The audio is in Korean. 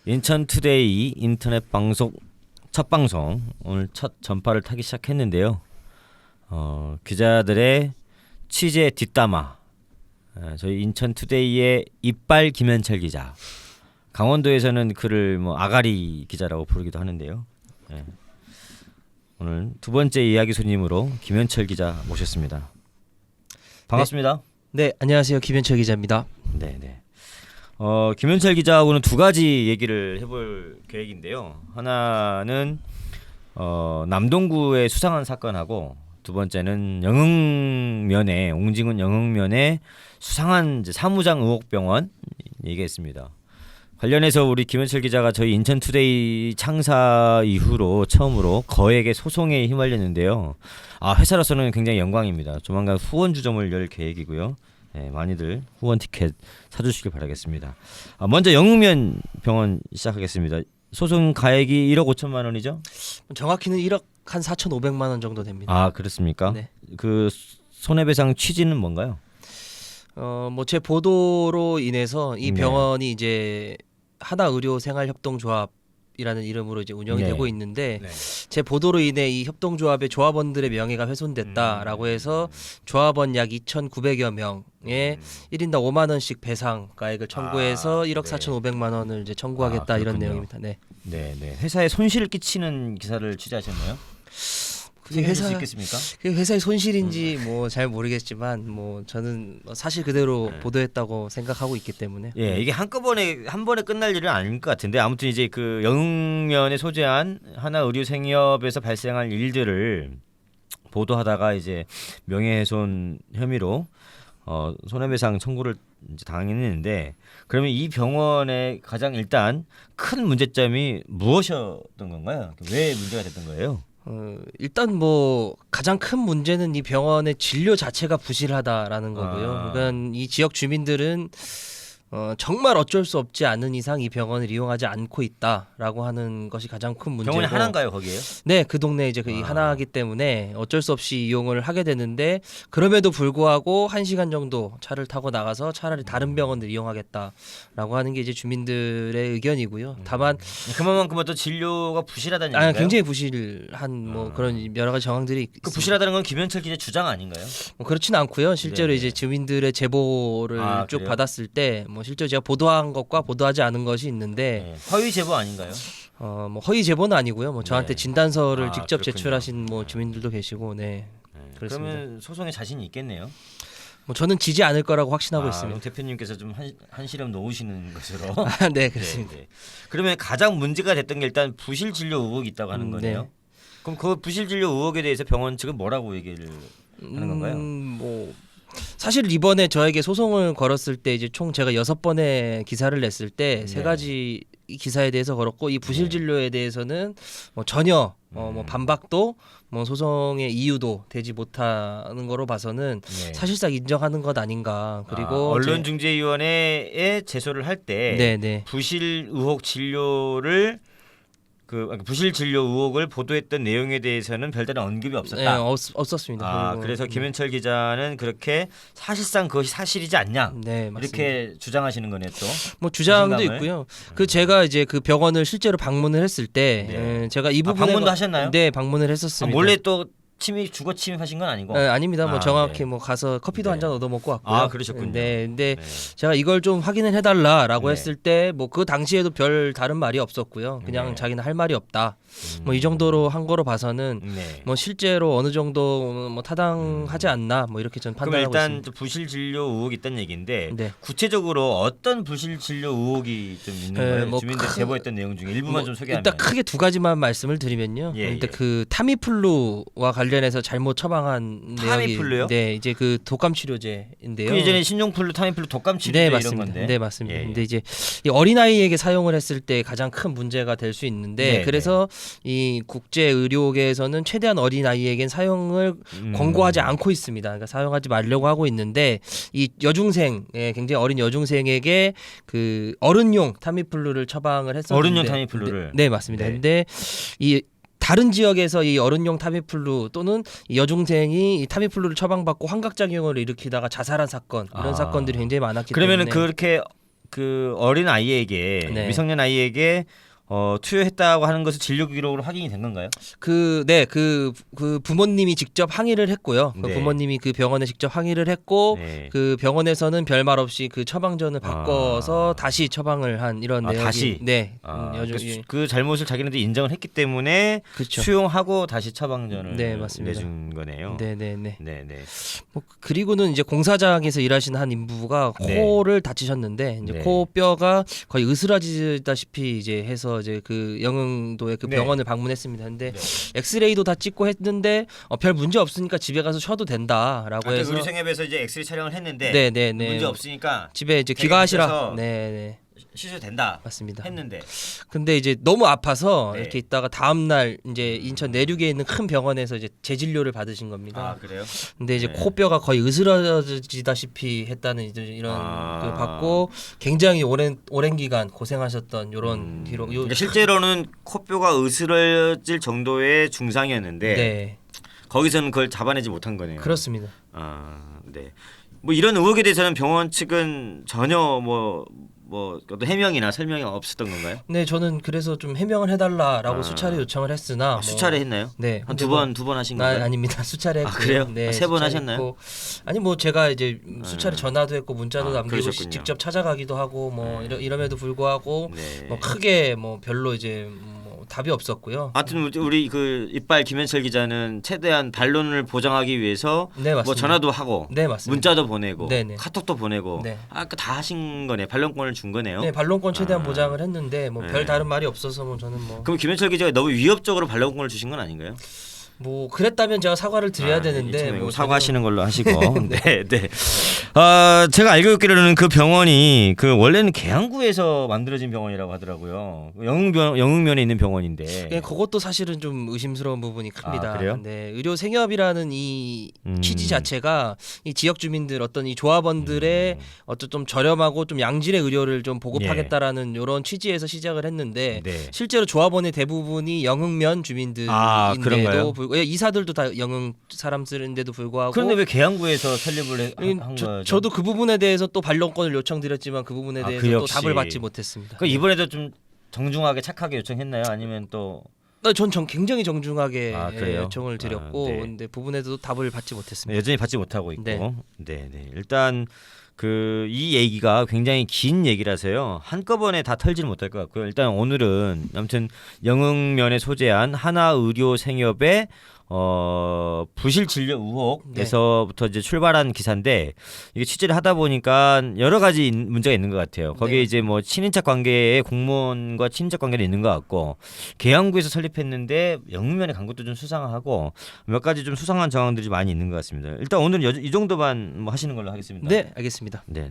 인천투데이 인터넷 방송 첫 방송 오늘 첫 전파를 타기 시작했는데요. 기자들의 취재 뒷담화, 저희 인천투데이의 이빨 김현철 기자, 강원도에서는 그를 아가리 기자라고 부르기도 하는데요. 오늘 두 번째 이야기 손님으로 김현철 기자 모셨습니다. 반갑습니다. 네, 안녕하세요. 김현철 기자입니다. 네. 김현철 기자하고는 두 가지 얘기를 해볼 계획인데요. 하나는 남동구의 수상한 사건하고, 두 번째는 영흥면에, 옹진군 영흥면에 수상한 사무장 의혹 병원 얘기했습니다. 관련해서 우리 김현철 기자가 저희 인천투데이 창사 이후로 처음으로 거액의 소송에 휘말렸는데요. 회사로서는 굉장히 영광입니다. 조만간 후원 주점을 열 계획이고요. 많이들 후원 티켓 사주시길 바라겠습니다. 먼저 영흥면 병원 시작하겠습니다. 소송 가액이 1억 5천만 원이죠? 정확히는 1억 한 4,500만 원 정도 됩니다. 그렇습니까? 네. 그 손해배상 취지는 뭔가요? 제 보도로 인해서 이 네. 병원이 이제 하나의료생활협동조합이라는 이름으로 이제 운영이 네. 되고 있는데, 제 보도로 인해 이 협동조합의 조합원들의 명예가 훼손됐다라고 해서 조합원 약 2,900여 명에 1인당 5만 원씩 배상 가액을 청구해서 1억 4,500만 원을 이제 청구하겠다, 이런 내용입니다. 네. 회사에 손실을 끼치는 기사를 취재하셨나요? 그게 수 있겠습니까? 회사의 손실인지 잘 모르겠지만 저는 사실 그대로 보도했다고 생각하고 있기 때문에. 이게 한 번에 끝날 일은 아닐 것 같은데, 아무튼 이제 그 영흥면에 소재한 하나의료생협에서 발생한 일들을 보도하다가 이제 명예훼손 혐의로 손해배상 청구를 이제 당했는데, 그러면 이 병원의 가장 일단 큰 문제점이 무엇이었던 건가요? 왜 문제가 됐던 거예요? 일단 가장 큰 문제는 이 병원의 진료 자체가 부실하다라는 거고요. 그러니까 이 지역 주민들은 정말 어쩔 수 없지 않은 이상 이 병원을 이용하지 않고 있다라고 하는 것이 가장 큰 문제고. 병원이 하나인가요, 거기에요? 네, 그 동네 이제 하나이기 때문에 어쩔 수 없이 이용을 하게 되는데, 그럼에도 불구하고 1시간 정도 차를 타고 나가서 차라리 다른 병원을 이용하겠다라고 하는 게 이제 주민들의 의견이고요. 다만 그만큼 또 진료가 부실하다는 얘기인가요? 굉장히 부실한 그런 여러 가지 정황들이 있습니다. 부실하다는 건 김현철 기자 주장 아닌가요? 그렇진 않고요. 실제로 이제 주민들의 제보를 쭉 그래요? 받았을 때 실제로 제가 보도한 것과 보도하지 않은 것이 있는데, 허위 제보 아닌가요? 허위 제보는 아니고요. 저한테 진단서를 직접 그렇군요. 제출하신 주민들도 계시고, 그렇습니다. 그러면 소송에 자신이 있겠네요. 저는 지지 않을 거라고 확신하고 있습니다. 대표님께서 좀 한시름 놓으시는 것으로. 네, 그렇습니다. 그러면 가장 문제가 됐던 게 일단 부실 진료 의혹이 있다고 하는 거네요. 네. 그럼 그 부실 진료 의혹에 대해서 병원 측은 뭐라고 얘기를 하는 건가요? 사실 이번에 저에게 소송을 걸었을 때 이제 총 제가 6번의 기사를 냈을 때 3가지 기사에 대해서 걸었고, 이 부실 진료에 대해서는 전혀 반박도 소송의 이유도 되지 못하는 거로 봐서는 사실상 인정하는 것 아닌가. 그리고 언론중재위원회에 제소를 할 때 부실 의혹 진료를 부실 진료 의혹을 보도했던 내용에 대해서는 별다른 언급이 없었다. 네, 없었습니다. 그래서 김현철 기자는 그렇게 사실상 그것이 사실이지 않냐, 이렇게 주장하시는 거네 또. 주장도 자신감을. 있고요. 제가 이제 그 병원을 실제로 방문을 했을 때 제가 이 부분에 방문도 하셨나요? 네, 방문을 했었습니다. 몰래 또 주거 침입하신 건 아니고? 아닙니다. 정확히 가서 커피도 한 잔 얻어 먹고 왔고요. 그러셨군요. 근데 제가 이걸 좀 확인을 해달라라고 했을 때 그 당시에도 별 다른 말이 없었고요. 그냥 자기는 할 말이 없다. 이 정도로 한 거로 봐서는 실제로 어느 정도 타당하지 않나, 이렇게 전 판단하고 그럼 있습니다. 일단 부실 진료 의혹이 있다는 얘기인데, 구체적으로 어떤 부실 진료 의혹이 좀 있는 거예요? 주민들 제보했던 내용 중에 일부만 좀 소개하면. 일단 크게 2가지만 말씀을 드리면요. 일단 그 타미플루와 관련해서 잘못 처방한 타미플루요? 네, 이제 그 독감 치료제인데요. 그 예전에 신종플루, 타미플루, 독감 치료제 이런 건데. 네, 맞습니다. 근데 이제 이 어린아이에게 사용을 했을 때 가장 큰 문제가 될 수 있는데, 그래서 이 국제 의료계에서는 최대한 어린아이에겐 사용을 권고하지 않고 있습니다. 그러니까 사용하지 말려고 하고 있는데, 이 여중생, 굉장히 어린 여중생에게 그 어른용 타미플루를 처방을 했었는데, 어른용 타미플루를. 네, 맞습니다. 근데 이 다른 지역에서 이 어른용 타미플루 또는 이 여중생이 이 타미플루를 처방받고 환각작용을 일으키다가 자살한 사건, 이런 사건들이 굉장히 많았기 그러면은 때문에. 그렇게 그 어린 아이에게 네. 미성년 아이에게 투여했다고 하는 것은 진료 기록으로 확인이 된 건가요? 그 부모님이 직접 항의를 했고요. 그 네. 부모님이 그 병원에 직접 항의를 했고 네. 그 병원에서는 별말 없이 그 처방전을 바꿔서 다시 처방을 한 이런 내용이 다시? 네. 그 잘못을 자기네들이 인정을 했기 때문에 그렇죠. 수용하고 다시 처방전을 네, 맞습니다. 내준 거네요. 네네네. 네네. 뭐 그리고는 이제 공사장에서 일하시는 한 인부가 네. 코를 다치셨는데 이제 네. 코뼈가 거의 으스러지다시피 이제 해서 이제 그 영흥도의 그 네. 병원을 방문했습니다. 근데 네. 엑스레이도 다 찍고 했는데 별 문제 없으니까 집에 가서 쉬어도 된다라고 해서 의료생협에서 이제 엑스레이 촬영을 했는데 네네네 문제 없으니까 집에 이제 댁에 귀가하시라. 있어서 네네 시술 된다 맞습니다. 했는데 근데 이제 너무 아파서 네. 이렇게 있다가 다음 날 이제 인천 내륙에 있는 큰 병원에서 이제 재진료를 받으신 겁니다. 그래요? 근데 이제 네. 코뼈가 거의 으스러지다시피 했다는 이런 그 받고 굉장히 오랜 기간 고생하셨던 이런 기록. 그러니까 실제로는 코뼈가 으스러질 정도의 중상이었는데 네 거기서는 그걸 잡아내지 못한 거네요. 그렇습니다. 네. 뭐 이런 의혹에 대해서는 병원 측은 전혀 뭐 어떤 해명이나 설명이 없었던 건가요? 네 저는 그래서 좀 해명을 해달라라고 수차례 요청을 했으나 뭐, 수차례 했나요? 네 한 근데 두 번 하신 건가요? 아닙니다. 수차례 했고요. 그래요? 네, 세 번 수차례 하셨나요? 했고. 아니 뭐 제가 이제 수차례 전화도 했고 문자도 남기고 그러셨군요. 직접 찾아가기도 하고 뭐 이럼에도 불구하고 네. 뭐 크게 뭐 별로 이제 뭐 답이 없었고요. 하여튼 우리 그 이빨 김현철 기자는 최대한 반론을 보장하기 위해서 네 맞습니다. 뭐 전화도 하고 네 맞습니다. 문자도 보내고 네네. 카톡도 보내고 네. 다 하신 거네. 반론권을 준 거네요. 네 반론권 최대한 보장을 했는데 뭐 별 네. 다른 말이 없어서 뭐 저는 뭐 그럼 김현철 기자가 너무 위협적으로 반론권을 주신 건 아닌가요? 뭐 그랬다면 제가 사과를 드려야 되는데 뭐 사과하시는 걸로 하시고 네, 네. 제가 알고 있기로는 그 병원이 그 원래는 계양구에서 만들어진 병원이라고 하더라고요. 영흥면에 있는 병원인데. 네, 그것도 사실은 좀 의심스러운 부분이 큽니다. 그래요? 네, 의료 생협이라는 이 취지 자체가 이 지역 주민들 어떤 이 조합원들의 어떤 좀 저렴하고 좀 양질의 의료를 좀 보급하겠다라는 이런 취지에서 시작을 했는데 네. 실제로 조합원의 대부분이 영흥면 그런가요? 주민들인데도 이사들도 다 영흥 사람들인데도 불구하고 그런데 왜 계양구에서 설립을 한 거죠? 저도 그 부분에 대해서 또 반론권을 요청드렸지만 그 부분에 대해서 그 또 역시. 답을 받지 못했습니다. 이번에도 좀 정중하게 착하게 요청했나요? 아니면 또 전 굉장히 정중하게 그래요? 요청을 드렸고 네. 근데 부분에도 답을 받지 못했습니다. 여전히 받지 못하고 있고. 네. 네. 일단 이 얘기가 굉장히 긴 얘기라서요. 한꺼번에 다 털지는 못할 것 같고요. 일단 오늘은 아무튼 영흥면에 소재한 하나의료생협의 부실 진료 의혹에서부터 이제 출발한 기사인데 이게 취재를 하다 보니까 여러 가지 문제가 있는 것 같아요. 거기에 네. 이제 뭐 친인척 관계에 공무원과 친인척 관계도 있는 것 같고 계양구에서 설립했는데 영흥면에 간 것도 좀 수상하고 몇 가지 좀 수상한 정황들이 많이 있는 것 같습니다. 일단 오늘은 이 정도만 뭐 하시는 걸로 하겠습니다. 네, 알겠습니다. 네.